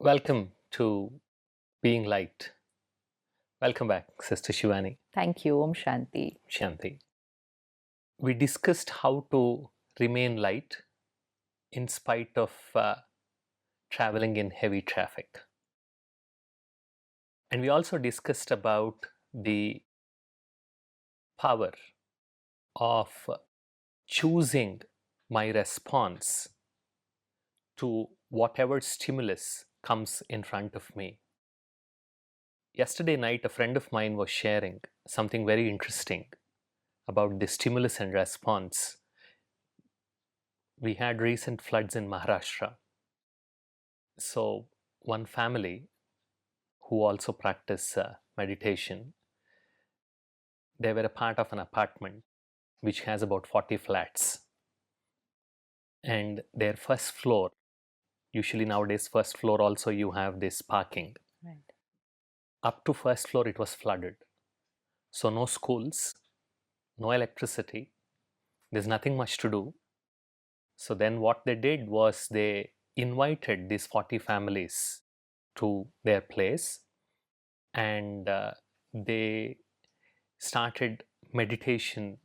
Welcome to Being Light. Welcome back, Sister Shivani. Thank you. Om Shanti. Shanti. We discussed how to remain light in spite of traveling in heavy traffic. And we also discussed about the power of choosing my response to whatever stimulus comes in front of me. Yesterday night, a friend of mine was sharing something very interesting about the stimulus and response. We had recent floods in Maharashtra. So one family who also practice meditation, they were a part of an apartment which has about 40 flats. And their first floor, usually nowadays first floor also you have this parking. Right. Up to first floor it was flooded. So no schools, no electricity, there's nothing much to do. So then what they did was they invited these 40 families to their place, and they started meditation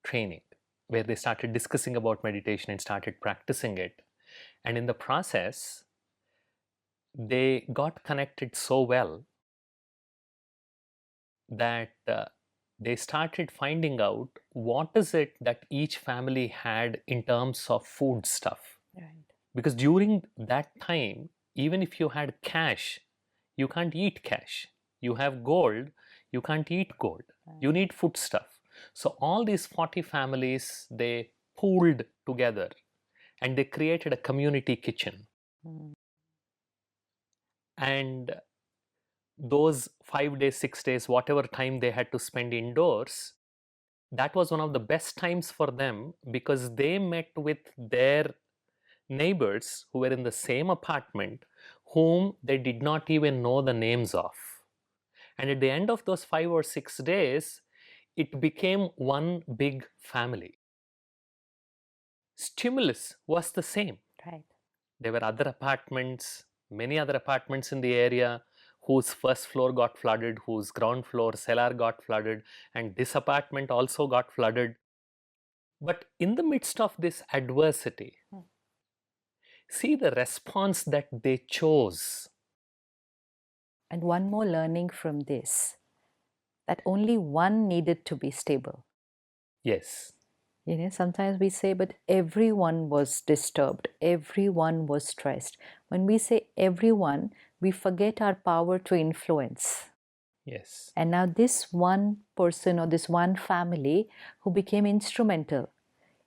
training where they started discussing about meditation and started practicing it. And in the process, they got connected so well that they started finding out what is it that each family had in terms of food stuff. Right. Because during that time, even if you had cash, you can't eat cash. You have gold, you can't eat gold. You need food stuff. So all these 40 families, they pooled together and they created a community kitchen. Mm. And those 5 days, 6 days, whatever time they had to spend indoors, that was one of the best times for them because they met with their neighbors who were in the same apartment whom they did not even know the names of. And at the end of those 5 or 6 days, it became one big family. Stimulus was the same. Right. There were other apartments, many other apartments in the area whose first floor got flooded, whose ground floor cellar got flooded, and this apartment also got flooded. But in the midst of this adversity, see the response that they chose. And one more learning from this, that only one needed to be stable. Yes. Sometimes we say, but everyone was disturbed, everyone was stressed. When we say everyone, we forget our power to influence. Yes. And now this one person or this one family who became instrumental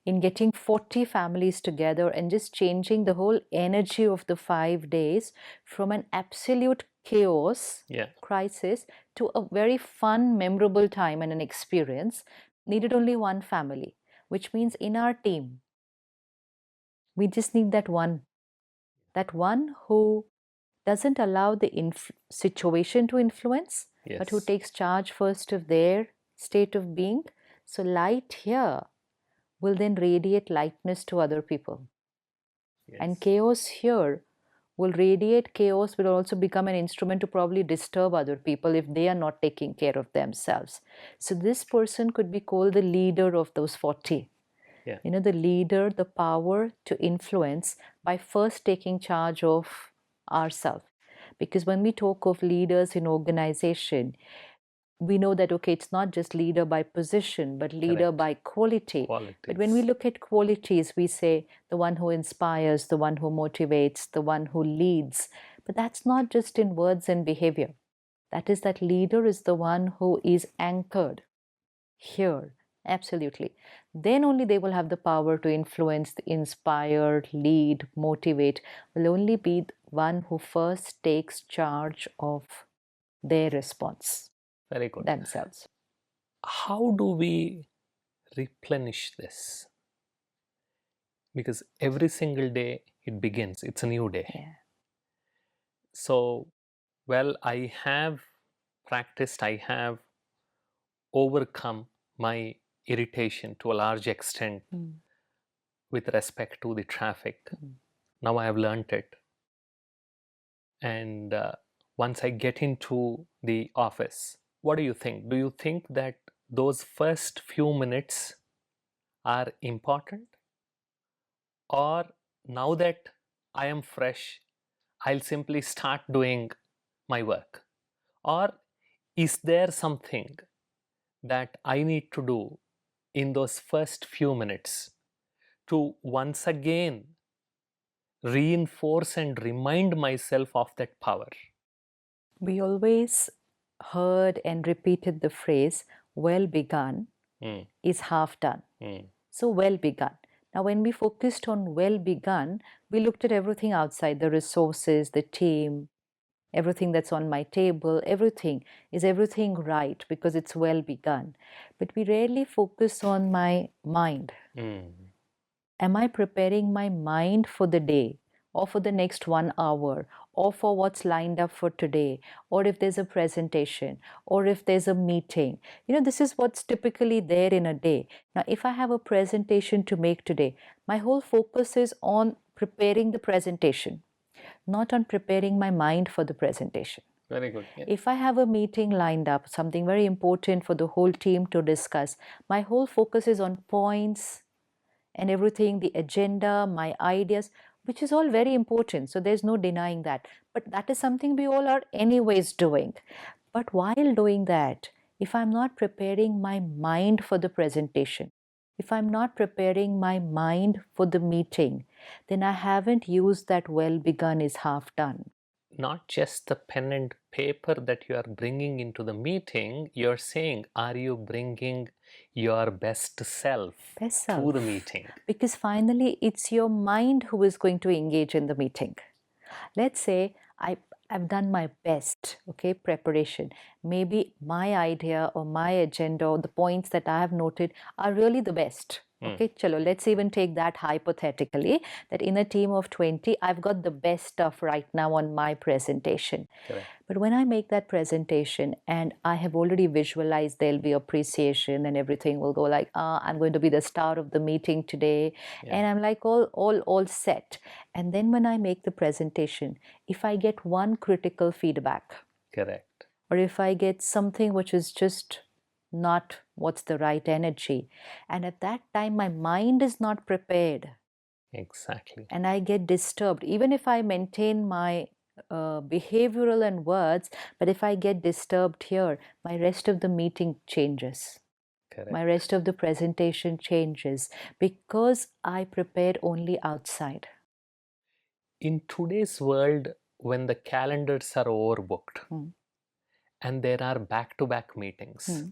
in getting 40 families together and just changing the whole energy of the 5 days from an absolute chaos, crisis, to a very fun, memorable time and an experience, needed only one family, which means in our team, we just need that one who doesn't allow the situation to influence, but who takes charge first of their state of being. So light here will then radiate lightness to other people. Yes. And chaos here will radiate chaos, will also become an instrument to probably disturb other people if they are not taking care of themselves. So this person could be called the leader of those 40. Yeah. The leader, the power to influence by first taking charge of ourselves. Because when we talk of leaders in organization, we know that, okay, it's not just leader by position, but leader Correct. by quality. Qualities. But when we look at qualities, we say the one who inspires, the one who motivates, the one who leads. But that's not just in words and behavior. That is, that leader is the one who is anchored here. Absolutely. Then only they will have the power to influence, inspire, lead, motivate. Will only be one who first takes charge of their response. Very good. Themselves. How do we replenish this? Because every single day it begins, it's a new day. Yeah. So, well, I have practiced, I have overcome my irritation to a large extent with respect to the traffic. Now I have learned it. and once I get into the office, what do you think? Do you think that those first few minutes are important? Or now that I am fresh, I'll simply start doing my work? Or is there something that I need to do in those first few minutes to once again reinforce and remind myself of that power? We always heard and repeated the phrase, well begun Mm, is half done. mm, So, well begun. Now, when we focused on well begun, we looked at everything outside, the resources, the team, everything that's on my table, everything. Is everything right because it's well begun? But we rarely focus on my mind. mm. Am I preparing my mind for the day or for the next 1 hour or for what's lined up for today, or if there's a presentation or if there's a meeting? This is what's typically there in a day. Now, if I have a presentation to make today, my whole focus is on preparing the presentation, not on preparing my mind for the presentation. Very good. Yeah. If I have a meeting lined up, something very important for the whole team to discuss, my whole focus is on points and everything, the agenda, my ideas, which is all very important. So there's no denying that. But that is something we all are anyways doing. But while doing that, if I'm not preparing my mind for the presentation, if I'm not preparing my mind for the meeting, then I haven't used that well begun is half done. Not just the pen and paper that you are bringing into the meeting, you're saying, are you bringing your best self Best to self. the meeting? Because finally, it's your mind who is going to engage in the meeting. Let's say I've done my best, okay, preparation. Maybe my idea or my agenda or the points that I have noted are really the best. Okay, chalo, let's even take that hypothetically, that in a team of 20, I've got the best stuff right now on my presentation. Correct. But when I make that presentation and I have already visualized there'll be appreciation and everything will go like, I'm going to be the star of the meeting today. Yeah. And I'm like all set. And then when I make the presentation, if I get one critical feedback, Correct. or if I get something which is just not what's the right energy, and at that time my mind is not prepared, Exactly. and I get disturbed, even if I maintain my behavioral and words, but if I get disturbed here, my rest of the meeting changes. Correct. My rest of the presentation changes because I prepared only outside. In today's world, when the calendars are overbooked and there are back-to-back meetings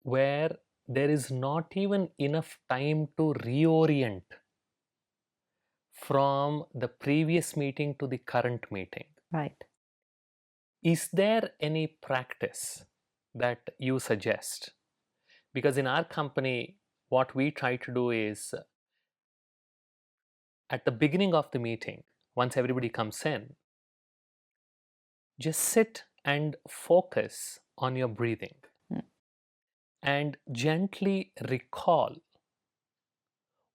where there is not even enough time to reorient from the previous meeting to the current meeting. Right. Is there any practice that you suggest? Because in our company, what we try to do is at the beginning of the meeting, once everybody comes in, just sit and focus on your breathing and gently recall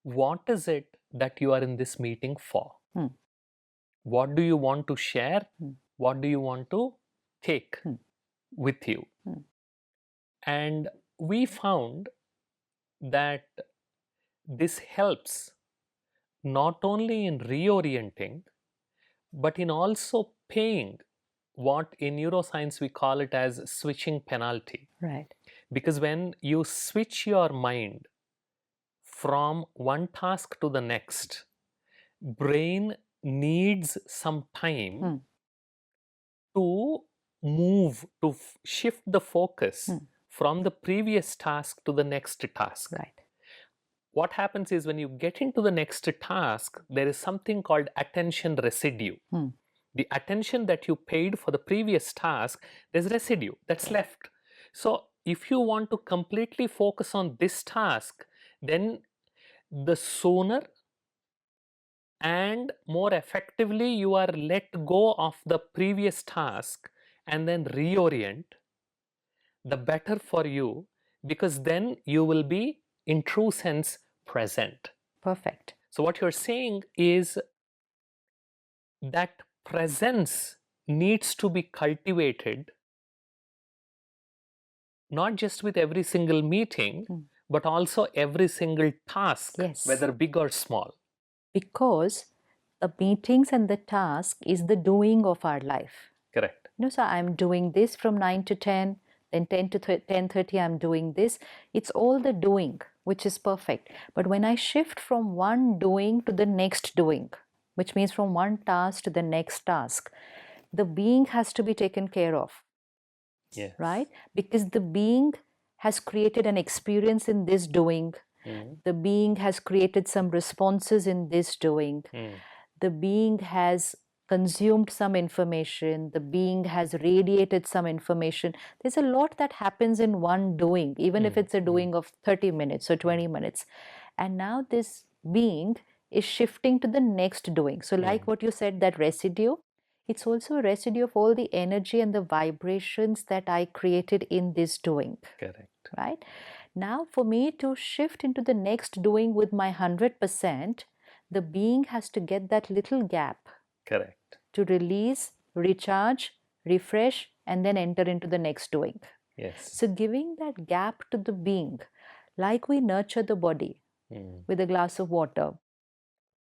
what is it that you are in this meeting for? What do you want to share? What do you want to take with you? And we found that this helps not only in reorienting, but in also paying what in neuroscience we call it as switching penalty. Right. Because when you switch your mind from one task to the next, brain needs some time to move, to shift the focus from the previous task to the next task. Right. What happens is when you get into the next task, there is something called attention residue. The attention that you paid for the previous task, there's residue that's left. So if you want to completely focus on this task, then the sooner and more effectively you are let go of the previous task and then reorient, the better for you, because then you will be in true sense present. Perfect. So what you're saying is that presence needs to be cultivated not just with every single meeting, but also every single task, Yes. whether big or small. Because the meetings and the task is the doing of our life. Correct. So I'm doing this from 9 to 10, then 10 to 10:30 I'm doing this. It's all the doing, which is perfect. But when I shift from one doing to the next doing, which means from one task to the next task, the being has to be taken care of. Yes. Right? Because the being has created an experience in this doing. The being has created some responses in this doing. The being has consumed some information. The being has radiated some information. There's a lot that happens in one doing, even if it's a doing of 30 minutes or 20 minutes. And now this being is shifting to the next doing. So like what you said, that residue, it's also a residue of all the energy and the vibrations that I created in this doing. Correct. Right? Now, for me to shift into the next doing with my 100%, the being has to get that little gap. Correct. To release, recharge, refresh, and then enter into the next doing. Yes. So, giving that gap to the being, like we nurture the body with a glass of water.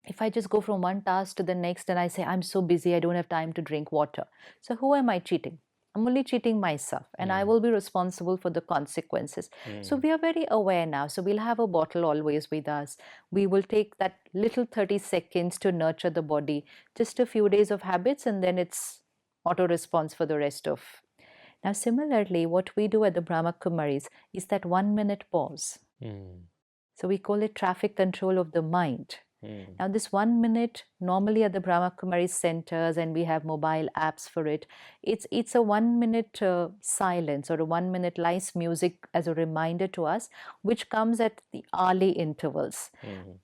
If I just go from one task to the next and I say, I'm so busy, I don't have time to drink water. So, who am I cheating? I'm only cheating myself, and I will be responsible for the consequences. So we are very aware now. So we'll have a bottle always with us. We will take that little 30 seconds to nurture the body, just a few days of habits, and then it's auto response for the rest of. Now, similarly, what we do at the Brahma Kumaris is that 1 minute pause. So we call it traffic control of the mind. Now, this 1 minute, normally at the Brahma Kumari centers, and we have mobile apps for it, it's a 1 minute silence or a 1 minute lice music as a reminder to us, which comes at the hourly intervals.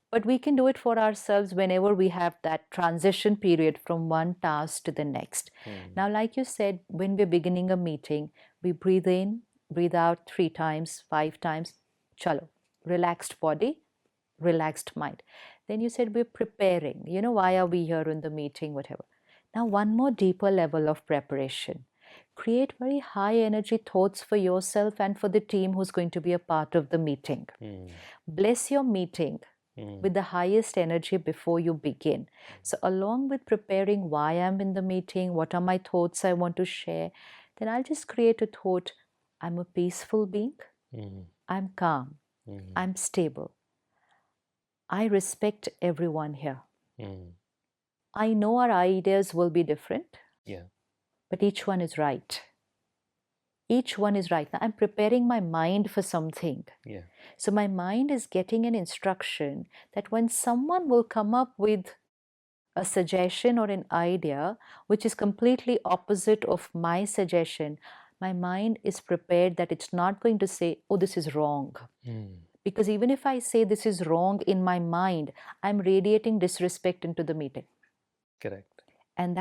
But we can do it for ourselves whenever we have that transition period from one task to the next. Now, like you said, when we're beginning a meeting, we breathe in, breathe out 3 times, 5 times, chalo, relaxed body, relaxed mind. Then you said we're preparing. Why are we here in the meeting, whatever. Now, one more deeper level of preparation. Create very high energy thoughts for yourself and for the team who's going to be a part of the meeting. Bless your meeting with the highest energy before you begin. So, along with preparing why I'm in the meeting, what are my thoughts I want to share, then I'll just create a thought. I'm a peaceful being. I'm calm. I'm stable. I respect everyone here. I know our ideas will be different, but each one is right. Each one is right. Now, I'm preparing my mind for something. So my mind is getting an instruction that when someone will come up with a suggestion or an idea which is completely opposite of my suggestion, my mind is prepared that it's not going to say, oh, this is wrong. Because even if I say this is wrong in my mind, I'm radiating disrespect into the meeting. Correct. And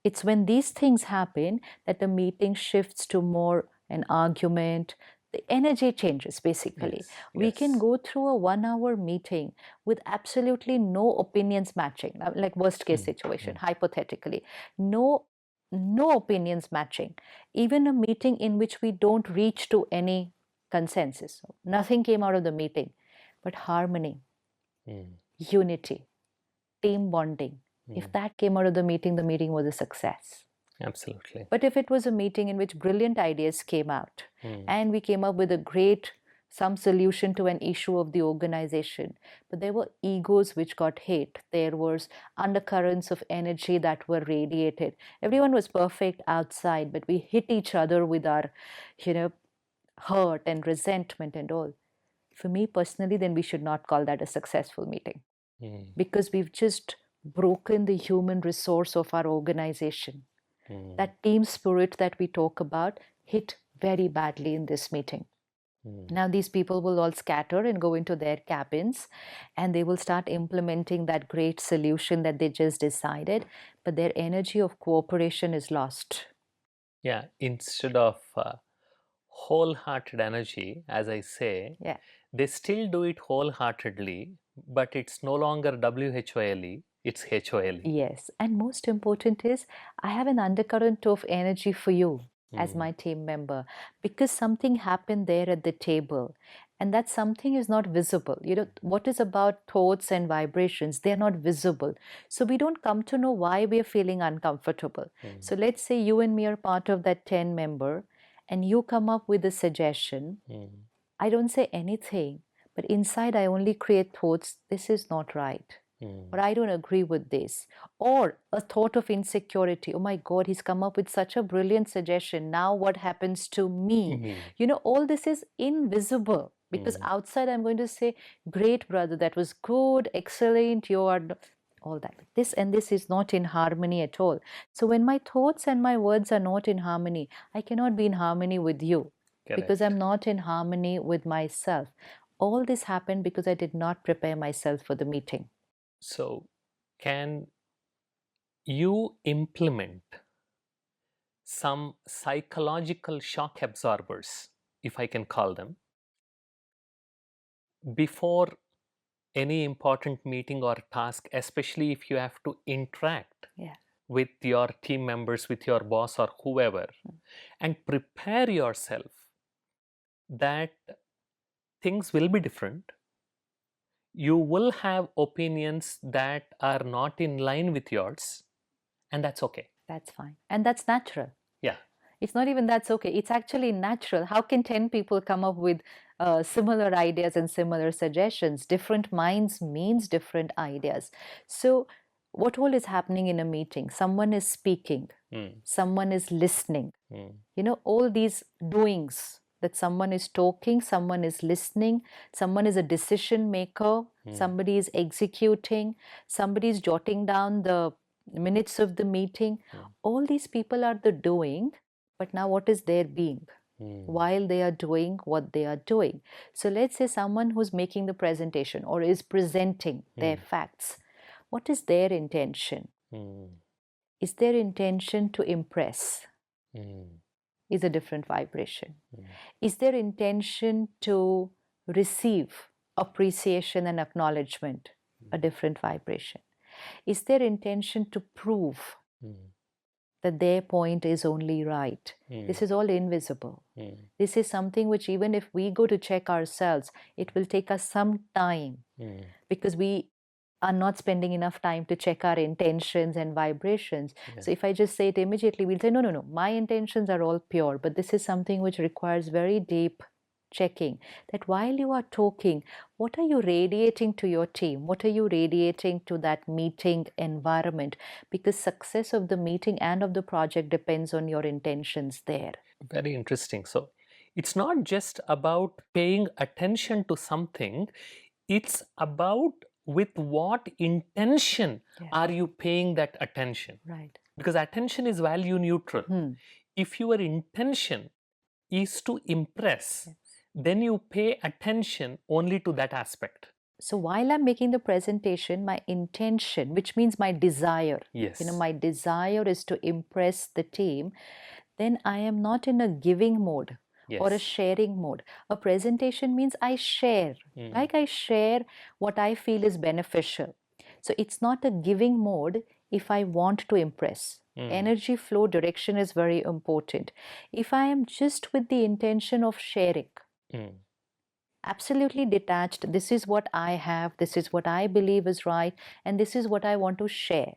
it's when these things happen that the meeting shifts to more an argument. The energy changes, basically. We can go through a 1-hour meeting with absolutely no opinions matching, like worst case situation, hypothetically. No opinions matching. Even a meeting in which we don't reach to any consensus. Nothing came out of the meeting, but harmony, unity, team bonding. If that came out of the meeting was a success. Absolutely. But if it was a meeting in which brilliant ideas came out and we came up with some solution to an issue of the organization, but there were egos which got hit. There was undercurrents of energy that were radiated. Everyone was perfect outside, but we hit each other with our, hurt and resentment and all. For me personally, then we should not call that a successful meeting. Because we've just broken the human resource of our organization. That team spirit that we talk about hit very badly in this meeting. Now these people will all scatter and go into their cabins, and they will start implementing that great solution that they just decided, but their energy of cooperation is lost. Yeah, instead of wholehearted energy, as I say, they still do it wholeheartedly, but it's no longer WHYLE. It's HOLE. Yes. And most important is, I have an undercurrent of energy for you as my team member because something happened there at the table. And that something is not visible. You know, what is about thoughts and vibrations? They're not visible. So we don't come to know why we are feeling uncomfortable. So let's say you and me are part of that 10 member and you come up with a suggestion. I don't say anything, but inside I only create thoughts, this is not right. Or I don't agree with this. Or a thought of insecurity. Oh my God, he's come up with such a brilliant suggestion. Now what happens to me? You know, all this is invisible because outside I'm going to say, great, brother, that was good, excellent, you are all that. This and this is not in harmony at all. So when my thoughts and my words are not in harmony, I cannot be in harmony with you. Because Correct. I'm not in harmony with myself. All this happened because I did not prepare myself for the meeting. So, can you implement some psychological shock absorbers, if I can call them, before any important meeting or task, especially if you have to interact Yeah. with your team members, with your boss or whoever, and prepare yourself that things will be different. You will have opinions that are not in line with yours, and that's okay. That's fine. And that's natural. Yeah. It's not even that's okay. It's actually natural. How can 10 people come up with similar ideas and similar suggestions? Different minds means different ideas. So, what all is happening in a meeting? Someone is speaking, someone is listening. You know, all these doings that someone is talking, someone is listening, someone is a decision maker, somebody is executing, somebody is jotting down the minutes of the meeting. All these people are the doing, but now what is their being while they are doing what they are doing? So let's say someone who's making the presentation or is presenting their facts. What is their intention? Is their intention to impress? Is a different vibration. Is their intention to receive appreciation and acknowledgement? A different vibration. Is their intention to prove that their point is only right? This is all invisible. This is something which, even if we go to check ourselves, it will take us some time because we are not spending enough time to check our intentions and vibrations. So if I just say it immediately, we'll say, no, no, no, my intentions are all pure. But this is something which requires very deep checking, that while you are talking, what are you radiating to your team? What are you radiating to that meeting environment? Because success of the meeting and of the project depends on your intentions there. Very interesting. So, it's not just about paying attention to something, it's about with what intention are you paying that attention? Right. Because attention is value neutral. If your intention is to impress, then you pay attention only to that aspect. So while I'm making the presentation, my intention, which means my desire, Yes. my desire is to impress the team, then I am not in a giving mode or a sharing mode. A presentation means I share, like I share what I feel is beneficial. So it's not a giving mode if I want to impress. Energy flow direction is very important. If I am just with the intention of sharing, absolutely detached, this is what I have, this is what I believe is right, and this is what I want to share,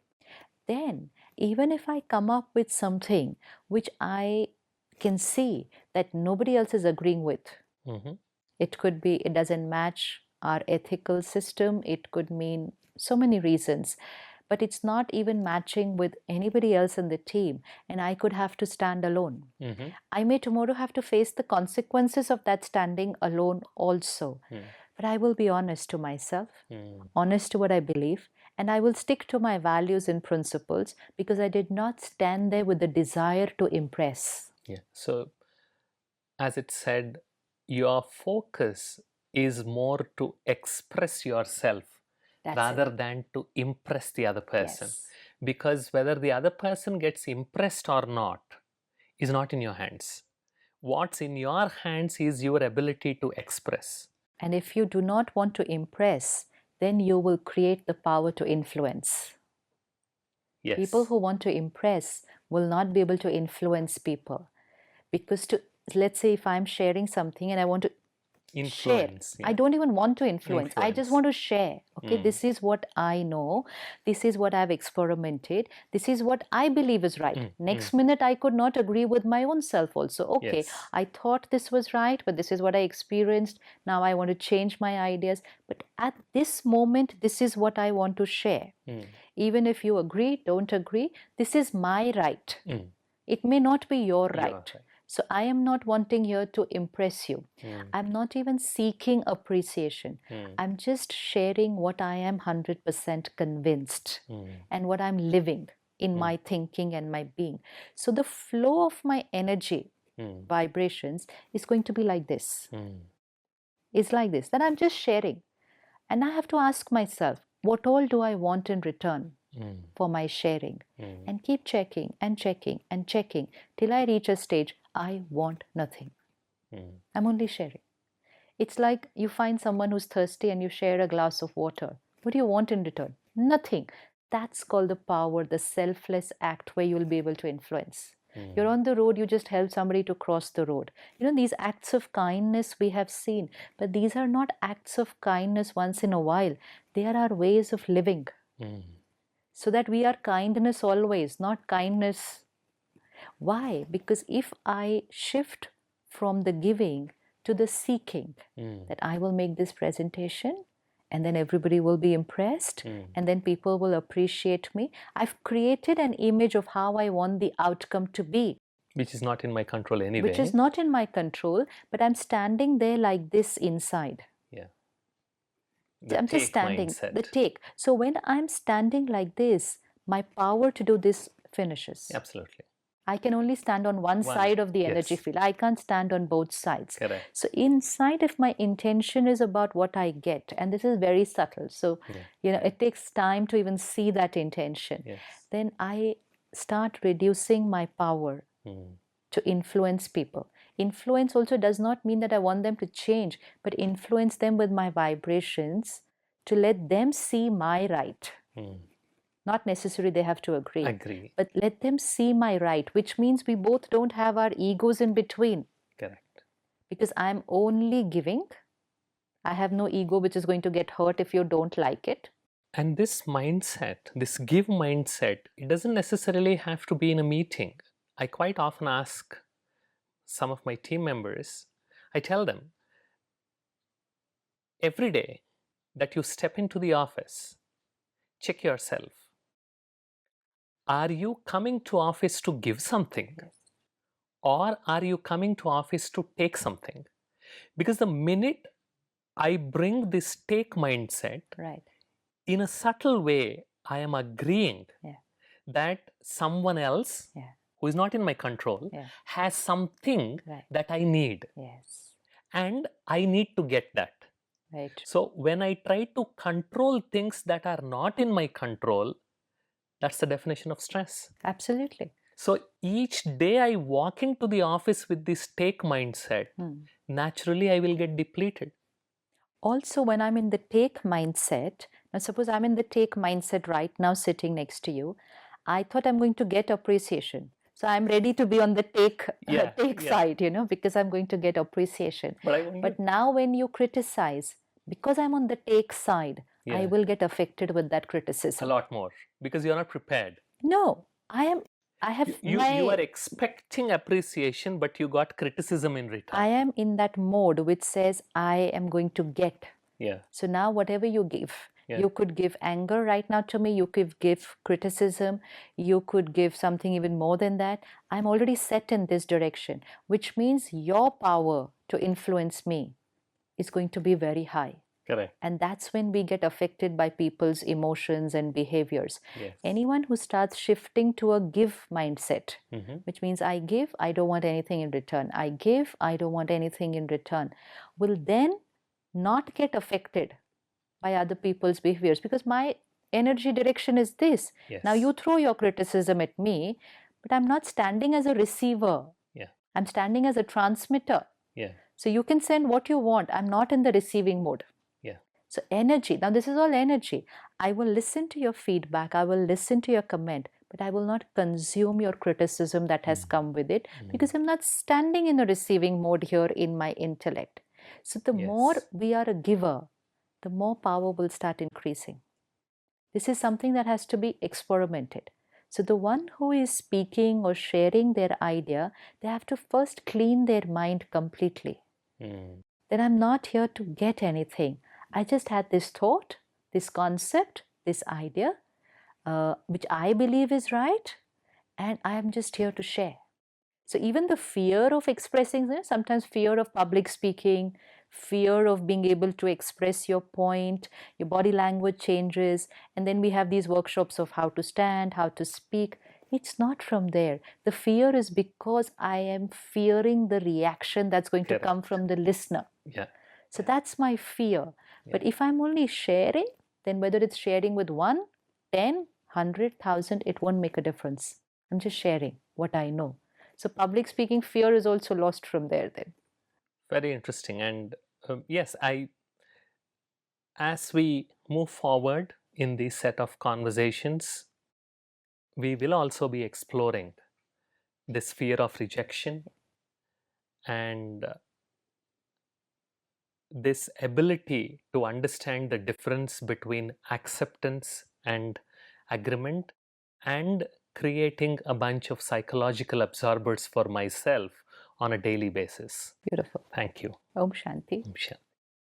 then even if I come up with something which I can see that nobody else is agreeing with, it could be it doesn't match our ethical system, it could mean so many reasons, but it's not even matching with anybody else in the team, and I could have to stand alone. I may tomorrow have to face the consequences of that standing alone also. But I will be honest to myself, honest to what I believe, and I will stick to my values and principles because I did not stand there with the desire to impress. Yeah. So, as it said, your focus is more to express yourself rather than to impress the other person. Yes. Because whether the other person gets impressed or not is not in your hands. What's in your hands is your ability to express. And if you do not want to impress, then you will create the power to influence. Yes. People who want to impress will not be able to influence people. Because let's say if I'm sharing something and I want to Influence. share, I don't even want to influence. I just want to share. Okay, this is what I know. This is what I've experimented. This is what I believe is right. Next minute, I could not agree with my own self also. Okay, Yes. I thought this was right, but this is what I experienced. Now I want to change my ideas. But at this moment, this is what I want to share. Even if you agree, don't agree, this is my right. It may not be your right. So I am not wanting here to impress you. I'm not even seeking appreciation. I'm just sharing what I am 100% convinced and what I'm living in my thinking and my being. So the flow of my energy, vibrations, is going to be like this. It's like this. That I'm just sharing. And I have to ask myself, what all do I want in return for my sharing? And keep checking and checking and checking till I reach a stage, I want nothing. I'm only sharing. It's like you find someone who's thirsty and you share a glass of water. What do you want in return? Nothing. That's called the power, the selfless act where you'll be able to influence. You're on the road, you just help somebody to cross the road. You know, these acts of kindness we have seen, but these are not acts of kindness once in a while. They are our ways of living. So that we are kindness always, not kindness. Why? Because if I shift from the giving to the seeking, that I will make this presentation and then everybody will be impressed and then people will appreciate me. I've created an image of how I want the outcome to be. Which is not in my control anyway. Which is not in my control, but I'm standing there like this inside. Yeah. I'm just standing. Mindset. The take. So when I'm standing like this, my power to do this finishes. Absolutely. I can only stand on one side of the energy field. I can't stand on both sides. Correct. So inside, if my intention is about what I get, and this is very subtle, so you know, it takes time to even see that intention. Then I start reducing my power to influence people. Influence also does not mean that I want them to change, but influence them with my vibrations to let them see my right. Not necessarily they have to agree. But let them see my right, which means we both don't have our egos in between. Correct. Because I'm only giving. I have no ego which is going to get hurt if you don't like it. And this mindset, this give mindset, it doesn't necessarily have to be in a meeting. I quite often ask some of my team members, I tell them, every day that you step into the office, check yourself. Are you coming to office to give something? Or are you coming to office to take something? Because the minute I bring this take mindset, in a subtle way, I am agreeing that someone else who is not in my control has something that I need. And I need to get that. So when I try to control things that are not in my control, that's the definition of stress. Absolutely. So each day I walk into the office with this take mindset, naturally I will get depleted. Also, when I'm in the take mindset, now suppose I'm in the take mindset right now sitting next to you, I thought I'm going to get appreciation. So I'm ready to be on the take side, you know, because I'm going to get appreciation. But now when you criticize, because I'm on the take side, I will get affected with that criticism. A lot more, because you're not prepared. No, you are expecting appreciation, but you got criticism in return. I am in that mode which says I am going to get. So now whatever you give, you could give anger right now to me, you could give criticism, you could give something even more than that. I'm already set in this direction, which means your power to influence me is going to be very high. Correct. And that's when we get affected by people's emotions and behaviors. Anyone who starts shifting to a give mindset, which means I give, I don't want anything in return. I give, I don't want anything in return, will then not get affected by other people's behaviors, because my energy direction is this. Now you throw your criticism at me, but I'm not standing as a receiver. I'm standing as a transmitter. So you can send what you want. I'm not in the receiving mode. So energy, now this is all energy. I will listen to your feedback, I will listen to your comment, but I will not consume your criticism that has come with it, because I'm not standing in a receiving mode here in my intellect. So the more Yes. we are a giver, the more power will start increasing. This is something that has to be experimented. So the one who is speaking or sharing their idea, they have to first clean their mind completely. Then I'm not here to get anything. I just had this thought, this concept, this idea, which I believe is right, and I am just here to share. So even the fear of expressing, sometimes fear of public speaking, fear of being able to express your point, your body language changes, and then we have these workshops of how to stand, how to speak. It's not from there. The fear is because I am fearing the reaction that's going to come Correct. from the listener. Yeah. So that's my fear. But if I'm only sharing, then whether it's sharing with 1, 10, 100, 1,000, it won't make a difference. I'm just sharing what I know. So public speaking fear is also lost from there then. Very interesting. And yes, as we move forward in this set of conversations, we will also be exploring this fear of rejection and this ability to understand the difference between acceptance and agreement, and creating a bunch of psychological absorbers for myself on a daily basis. Beautiful. Thank you. Om Shanti. Om Shanti.